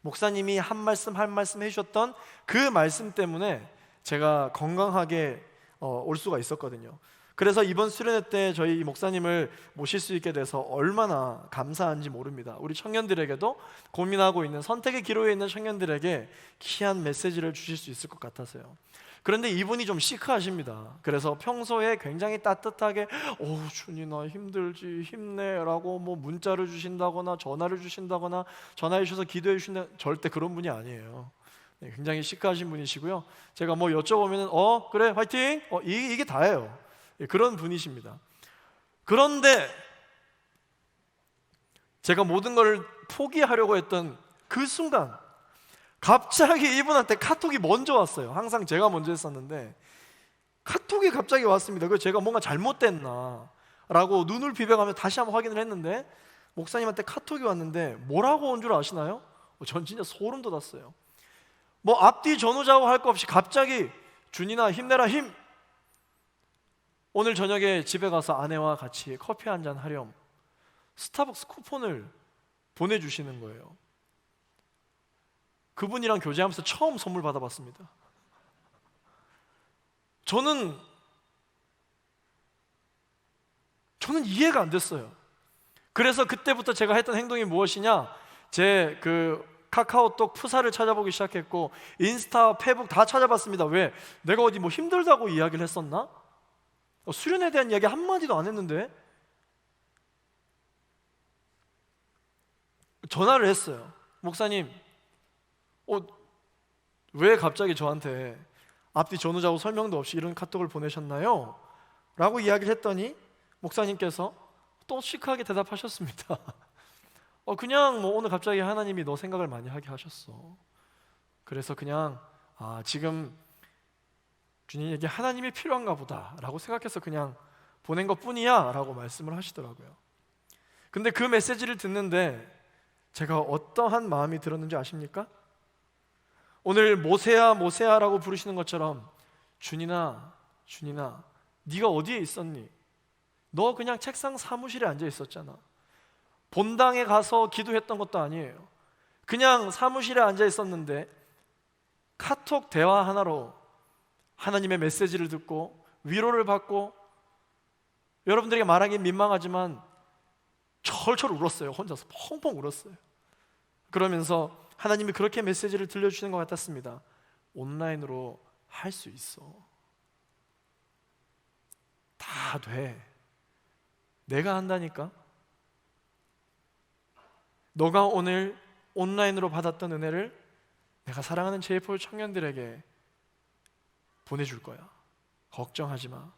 목사님이 한 말씀 해주셨던 그 말씀 때문에 제가 건강하게 올 수가 있었거든요. 그래서 이번 수련회 때 저희 목사님을 모실 수 있게 돼서 얼마나 감사한지 모릅니다. 우리 청년들에게도, 고민하고 있는 선택의 기로에 있는 청년들에게 귀한 메시지를 주실 수 있을 것 같아서요. 그런데 이분이 좀 시크하십니다. 그래서 평소에 굉장히 따뜻하게 준이 나 힘들지, 힘내라고 뭐 문자를 주신다거나 전화를 주신다거나 전화해 주셔서 기도해 주신다, 절대 그런 분이 아니에요. 네, 굉장히 시크하신 분이시고요. 제가 뭐 여쭤보면 그래 화이팅! 이게 다예요. 그런 분이십니다. 그런데 제가 모든 걸 포기하려고 했던 그 순간 갑자기 이분한테 카톡이 먼저 왔어요. 항상 제가 먼저 했었는데 카톡이 갑자기 왔습니다. 그래서 제가 뭔가 잘못됐나 라고 눈을 비벼가며 다시 한번 확인을 했는데 목사님한테 카톡이 왔는데 뭐라고 온 줄 아시나요? 전 진짜 소름 돋았어요. 뭐 앞뒤 전후좌우 할 거 없이 갑자기 준이나 힘내라 힘, 오늘 저녁에 집에 가서 아내와 같이 커피 한잔 하렴, 스타벅스 쿠폰을 보내주시는 거예요. 그분이랑 교제하면서 처음 선물 받아봤습니다. 저는 이해가 안 됐어요. 그래서 그때부터 제가 했던 행동이 무엇이냐, 제 카카오톡 프사를 찾아보기 시작했고 인스타, 페북 다 찾아봤습니다. 왜? 내가 어디 뭐 힘들다고 이야기를 했었나? 수련에 대한 이야기 한마디도 안 했는데. 전화를 했어요. 목사님, 왜 갑자기 저한테 앞뒤 전후좌우 설명도 없이 이런 카톡을 보내셨나요? 라고 이야기를 했더니 목사님께서 또 시크하게 대답하셨습니다. 그냥 뭐 오늘 갑자기 하나님이 너 생각을 많이 하게 하셨어. 그래서 그냥 지금 주님에게 하나님이 필요한가 보다 라고 생각해서 그냥 보낸 것 뿐이야 라고 말씀을 하시더라고요. 근데 그 메시지를 듣는데 제가 어떠한 마음이 들었는지 아십니까? 오늘 모세야 모세야라고 부르시는 것처럼 준이나 네가 어디에 있었니? 너 그냥 책상 사무실에 앉아 있었잖아. 본당에 가서 기도했던 것도 아니에요. 그냥 사무실에 앉아 있었는데 카톡 대화 하나로 하나님의 메시지를 듣고 위로를 받고, 여러분들에게 말하기 민망하지만 철철 울었어요. 혼자서 펑펑 울었어요. 그러면서 하나님이 그렇게 메시지를 들려주시는 것 같았습니다. 온라인으로 할 수 있어. 다 돼. 내가 한다니까. 너가 오늘 온라인으로 받았던 은혜를 내가 사랑하는 JF올 청년들에게 보내줄 거야. 걱정하지 마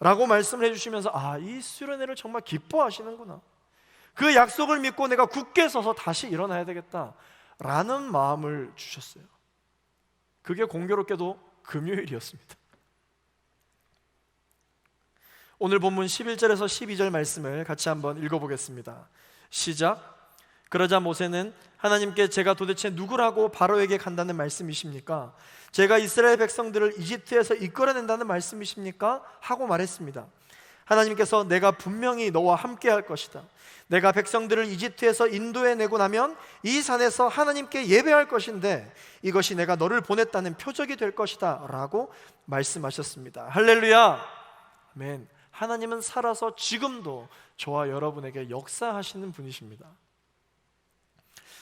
라고 말씀을 해주시면서 이 수련회를 정말 기뻐하시는구나, 그 약속을 믿고 내가 굳게 서서 다시 일어나야 되겠다 라는 마음을 주셨어요. 그게 공교롭게도 금요일이었습니다. 오늘 본문 11절에서 12절 말씀을 같이 한번 읽어보겠습니다. 시작. 그러자 모세는 하나님께 제가 도대체 누구라고 바로에게 간다는 말씀이십니까? 제가 이스라엘 백성들을 이집트에서 이끌어낸다는 말씀이십니까? 하고 말했습니다. 하나님께서 내가 분명히 너와 함께 할 것이다. 내가 백성들을 이집트에서 인도해내고 나면 이 산에서 하나님께 예배할 것인데 이것이 내가 너를 보냈다는 표적이 될 것이다 라고 말씀하셨습니다. 할렐루야. 아멘. 하나님은 살아서 지금도 저와 여러분에게 역사하시는 분이십니다.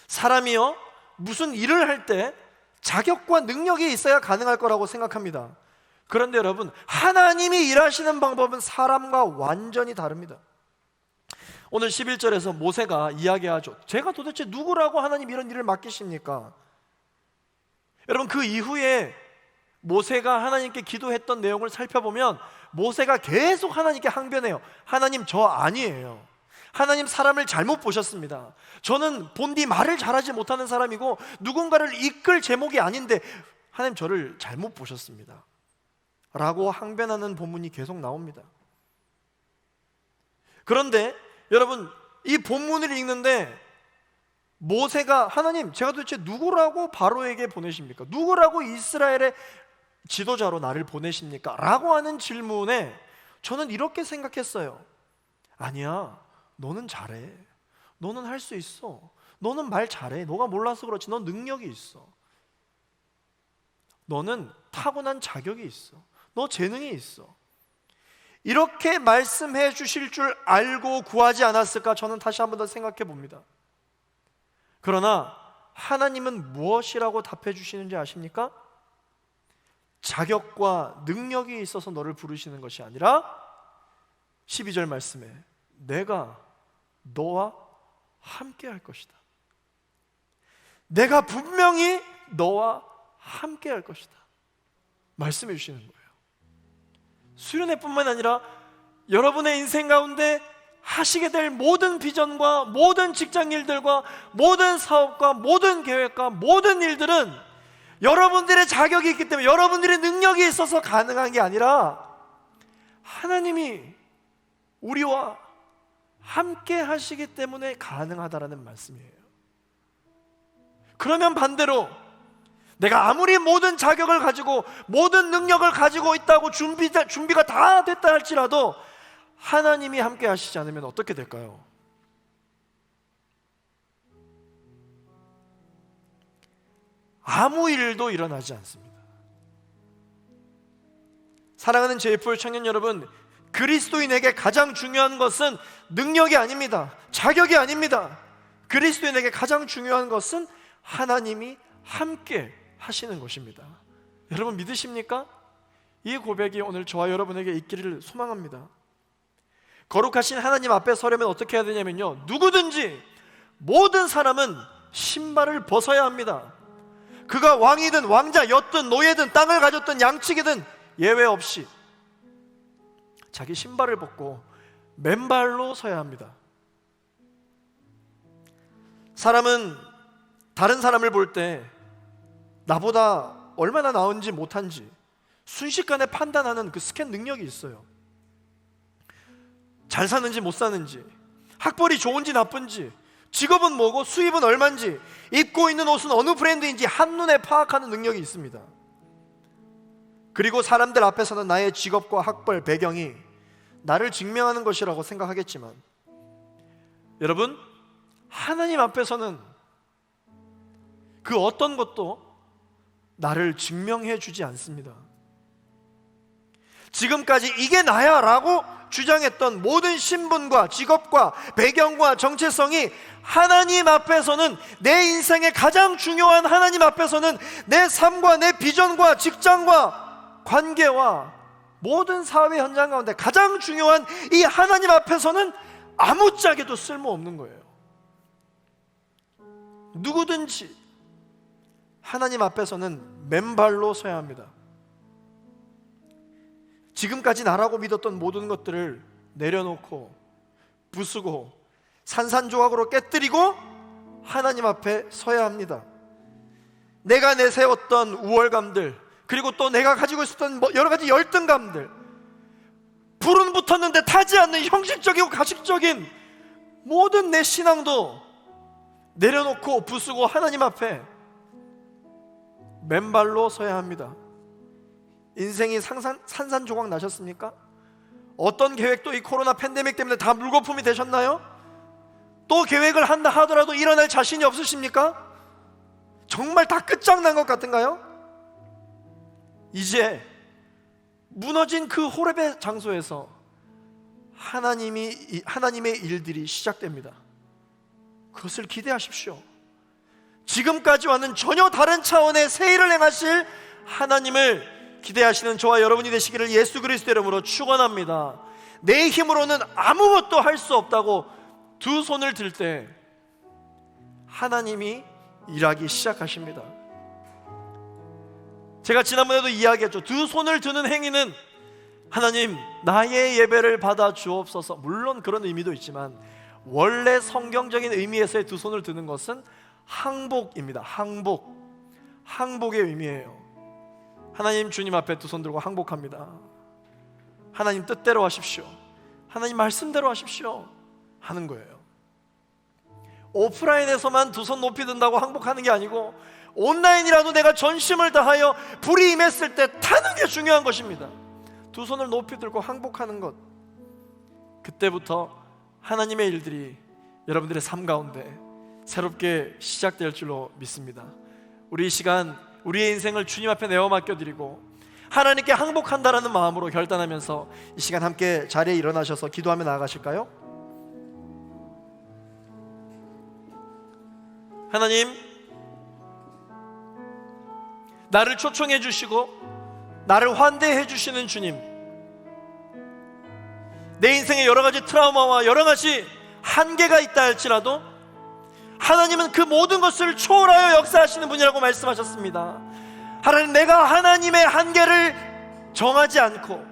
사람이요, 무슨 일을 할 때 자격과 능력이 있어야 가능할 거라고 생각합니다. 그런데 여러분, 하나님이 일하시는 방법은 사람과 완전히 다릅니다. 오늘 11절에서 모세가 이야기하죠. 제가 도대체 누구라고 하나님 이런 일을 맡기십니까? 여러분, 그 이후에 모세가 하나님께 기도했던 내용을 살펴보면 모세가 계속 하나님께 항변해요. 하나님, 저 아니에요. 하나님, 사람을 잘못 보셨습니다. 저는 본디 말을 잘하지 못하는 사람이고 누군가를 이끌 제목이 아닌데 하나님, 저를 잘못 보셨습니다 라고 항변하는 본문이 계속 나옵니다. 그런데 여러분, 이 본문을 읽는데 모세가 하나님, 제가 도대체 누구라고 바로에게 보내십니까? 누구라고 이스라엘의 지도자로 나를 보내십니까? 라고 하는 질문에 저는 이렇게 생각했어요. 아니야, 너는 잘해. 너는 할 수 있어. 너는 말 잘해. 너가 몰라서 그렇지. 넌 능력이 있어. 너는 타고난 자격이 있어. 너 재능이 있어. 이렇게 말씀해 주실 줄 알고 구하지 않았을까? 저는 다시 한 번 더 생각해 봅니다. 그러나 하나님은 무엇이라고 답해 주시는지 아십니까? 자격과 능력이 있어서 너를 부르시는 것이 아니라 12절 말씀에 내가 너와 함께 할 것이다. 내가 분명히 너와 함께 할 것이다 말씀해 주시는 거예요. 수련회뿐만 아니라 여러분의 인생 가운데 하시게 될 모든 비전과 모든 직장 일들과 모든 사업과 모든 계획과 모든 일들은 여러분들의 자격이 있기 때문에, 여러분들의 능력이 있어서 가능한 게 아니라 하나님이 우리와 함께 하시기 때문에 가능하다라는 말씀이에요. 그러면 반대로 내가 아무리 모든 자격을 가지고 모든 능력을 가지고 있다고 준비가 다 됐다 할지라도 하나님이 함께 하시지 않으면 어떻게 될까요? 아무 일도 일어나지 않습니다. 사랑하는 JF 청년 여러분, 그리스도인에게 가장 중요한 것은 능력이 아닙니다. 자격이 아닙니다. 그리스도인에게 가장 중요한 것은 하나님이 함께 하시는 것입니다. 여러분 믿으십니까? 이 고백이 오늘 저와 여러분에게 있기를 소망합니다. 거룩하신 하나님 앞에 서려면 어떻게 해야 되냐면요, 누구든지 모든 사람은 신발을 벗어야 합니다. 그가 왕이든 왕자였든 노예든 땅을 가졌든 양치기든 예외 없이 자기 신발을 벗고 맨발로 서야 합니다. 사람은 다른 사람을 볼 때 나보다 얼마나 나은지 못한지 순식간에 판단하는 그 스캔 능력이 있어요. 잘 사는지 못 사는지, 학벌이 좋은지 나쁜지, 직업은 뭐고 수입은 얼마인지, 입고 있는 옷은 어느 브랜드인지 한눈에 파악하는 능력이 있습니다. 그리고 사람들 앞에서는 나의 직업과 학벌, 배경이 나를 증명하는 것이라고 생각하겠지만, 여러분, 하나님 앞에서는 그 어떤 것도 나를 증명해 주지 않습니다. 지금까지 이게 나야 라고 주장했던 모든 신분과 직업과 배경과 정체성이 하나님 앞에서는, 내 인생의 가장 중요한 하나님 앞에서는 내 삶과 내 비전과 직장과 관계와 모든 사회 현장 가운데 가장 중요한 이 하나님 앞에서는 아무짝에도 쓸모없는 거예요. 누구든지 하나님 앞에서는 맨발로 서야 합니다. 지금까지 나라고 믿었던 모든 것들을 내려놓고 부수고 산산조각으로 깨뜨리고 하나님 앞에 서야 합니다. 내가 내세웠던 우월감들, 그리고 또 내가 가지고 있었던 여러 가지 열등감들, 불은 붙었는데 타지 않는 형식적이고 가식적인 모든 내 신앙도 내려놓고 부수고 하나님 앞에 맨발로 서야 합니다. 인생이 산산조각 나셨습니까? 어떤 계획도 이 코로나 팬데믹 때문에 다 물거품이 되셨나요? 또 계획을 한다 하더라도 일어날 자신이 없으십니까? 정말 다 끝장난 것 같은가요? 이제 무너진 그 호렙의 장소에서 하나님의 일들이 시작됩니다. 그것을 기대하십시오. 지금까지와는 전혀 다른 차원의 새 일을 행하실 하나님을 기대하시는 저와 여러분이 되시기를 예수 그리스도 이름으로 축원합니다. 내 힘으로는 아무것도 할 수 없다고 두 손을 들 때 하나님이 일하기 시작하십니다. 제가 지난번에도 이야기했죠. 두 손을 드는 행위는 하나님 나의 예배를 받아 주옵소서, 물론 그런 의미도 있지만 원래 성경적인 의미에서의 두 손을 드는 것은 항복입니다. 항복의 의미예요. 하나님 주님 앞에 두 손 들고 항복합니다. 하나님 뜻대로 하십시오, 하나님 말씀대로 하십시오 하는 거예요. 오프라인에서만 두 손 높이 든다고 항복하는 게 아니고 온라인이라도 내가 전심을 다하여 불이 임했을 때 타는 게 중요한 것입니다. 두 손을 높이 들고 항복하는 것, 그때부터 하나님의 일들이 여러분들의 삶 가운데 새롭게 시작될 줄로 믿습니다. 우리 이 시간 우리의 인생을 주님 앞에 내어 맡겨드리고 하나님께 항복한다라는 마음으로 결단하면서 이 시간 함께 자리에 일어나셔서 기도하며 나아가실까요? 하나님, 나를 초청해 주시고 나를 환대해 주시는 주님, 내 인생에 여러 가지 트라우마와 여러 가지 한계가 있다 할지라도 하나님은 그 모든 것을 초월하여 역사하시는 분이라고 말씀하셨습니다. 하나님, 내가 하나님의 한계를 정하지 않고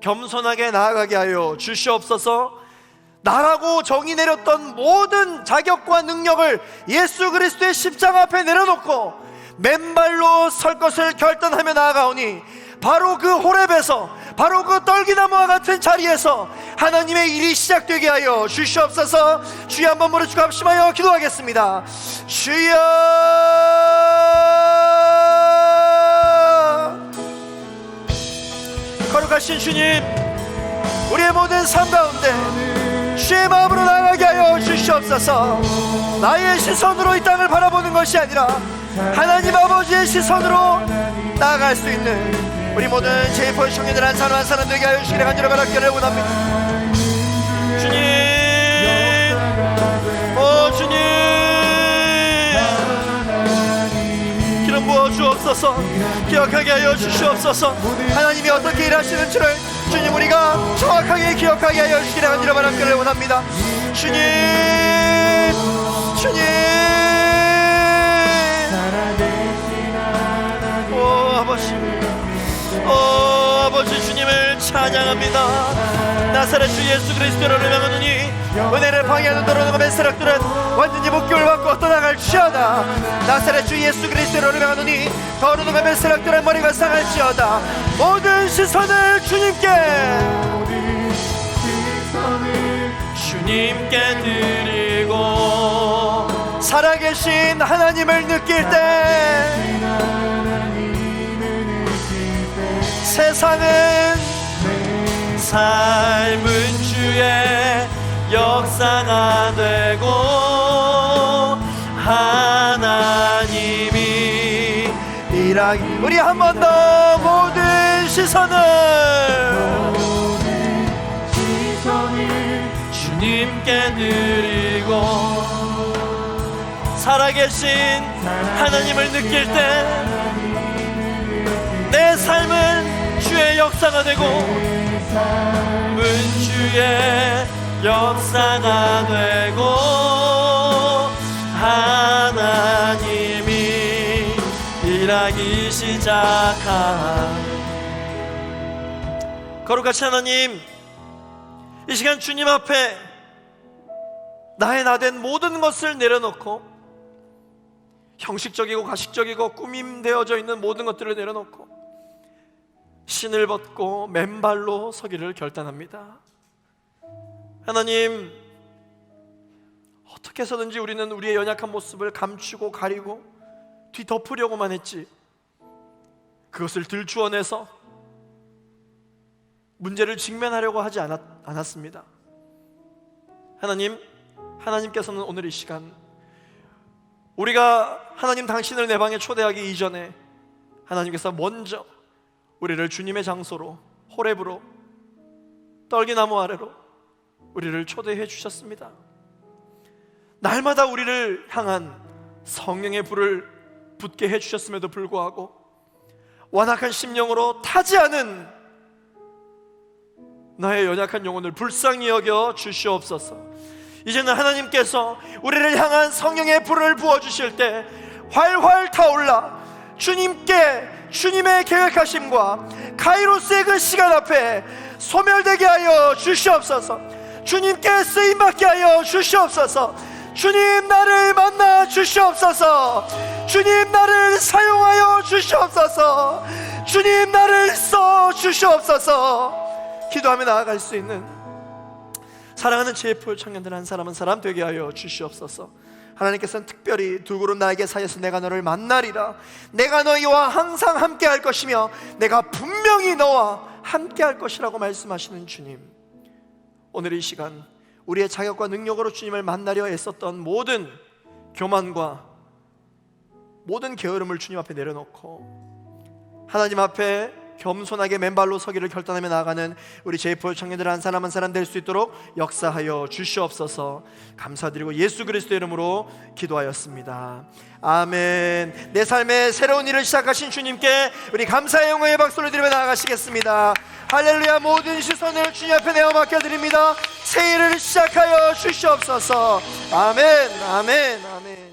겸손하게 나아가게 하여 주시옵소서. 나라고 정의 내렸던 모든 자격과 능력을 예수 그리스도의 십자가 앞에 내려놓고 맨발로 설 것을 결단하며 나아가오니 바로 그 호렙에서, 바로 그 떨기나무와 같은 자리에서 하나님의 일이 시작되게 하여 주시옵소서. 주여 한번 무릎 꿇고 합심하여 기도하겠습니다. 주여, 거룩하신 주님, 우리의 모든 삶 가운데 주의 마음으로 나아가게 하여 주시옵소서. 나의 시선으로 이 땅을 바라보는 것이 아니라 하나님 아버지의 시선으로 나아갈 수 있는 우리 모든 제2포 청년들 한 사람 한 사람 되게 하여 주시기를 간절히 바라기를 원합니다. 주님, 오 주님, 기름 부어 주옵소서. 기억하게 하여 주시옵소서. 하나님이 어떻게 일하시는지를 주님 우리가 정확하게 기억하게 하여 주시기를 간절히 바라기를 원합니다. 주님, 주님, 오 아버지, 오 아버지, 주님을 찬양합니다. 나사렛 주 예수 그리스도를 명하노니 은혜를 방해하는 도로는 맨사락들은 완전히 목격을 받고 떠나갈지어다. 나사렛 주 예수 그리스도를 명하노니 더러운 맨사락들은 머리가 상할지어다. 모든 시선을 주님께 드리고 살아계신 하나님을 느낄 때 세상은, 삶은 주의 역사가 되고 하나님이 일하기. 우리 한 번 더 모든 시선을 주님께 드리고 살아계신 하나님을 느낄 때 내 삶은 주의 역사가 되고 주의 역사가 되고 하나님이 일하기 시작한. 거룩하신 하나님, 이 시간 주님 앞에 나의 나된 모든 것을 내려놓고 형식적이고 가식적이고 꾸밈되어져 있는 모든 것들을 내려놓고 신을 벗고 맨발로 서기를 결단합니다. 하나님, 어떻게 해서든지 우리는 우리의 연약한 모습을 감추고 가리고 뒤덮으려고만 했지, 그것을 들추어내서 문제를 직면하려고 하지 않았습니다. 하나님, 하나님께서는 오늘 이 시간 우리가 하나님 당신을 내 방에 초대하기 이전에 하나님께서 먼저 우리를 주님의 장소로, 호렙으로, 떨기나무 아래로 우리를 초대해 주셨습니다. 날마다 우리를 향한 성령의 불을 붙게 해 주셨음에도 불구하고 완악한 심령으로 타지 않은 나의 연약한 영혼을 불쌍히 여겨 주시옵소서. 이제는 하나님께서 우리를 향한 성령의 불을 부어주실 때 활활 타올라 주님의 계획하심과 카이로스의 그 시간 앞에 소멸되게 하여 주시옵소서. 주님께 쓰임받게 하여 주시옵소서. 주님, 나를 만나 주시옵소서. 주님, 나를 사용하여 주시옵소서. 주님, 나를 써 주시옵소서. 기도하며 나아갈 수 있는 사랑하는 제2포 청년들 한 사람 한 사람 되게 하여 주시옵소서. 하나님께서는 특별히 두 그룹 나에게 사이에서 내가 너를 만나리라, 내가 너희와 항상 함께 할 것이며 내가 분명히 너와 함께 할 것이라고 말씀하시는 주님, 오늘 이 시간 우리의 자격과 능력으로 주님을 만나려 애썼던 모든 교만과 모든 게으름을 주님 앞에 내려놓고 하나님 앞에 겸손하게 맨발로 서기를 결단하며 나아가는 우리 제2포 청년들 한 사람 한 사람 될 수 있도록 역사하여 주시옵소서. 감사드리고 예수 그리스도의 이름으로 기도하였습니다. 아멘. 내 삶의 새로운 일을 시작하신 주님께 우리 감사의 영광의 박수를 드리며 나아가시겠습니다. 할렐루야. 모든 시선을 주님 앞에 내어 맡겨드립니다. 새 일을 시작하여 주시옵소서. 아멘, 아멘, 아멘.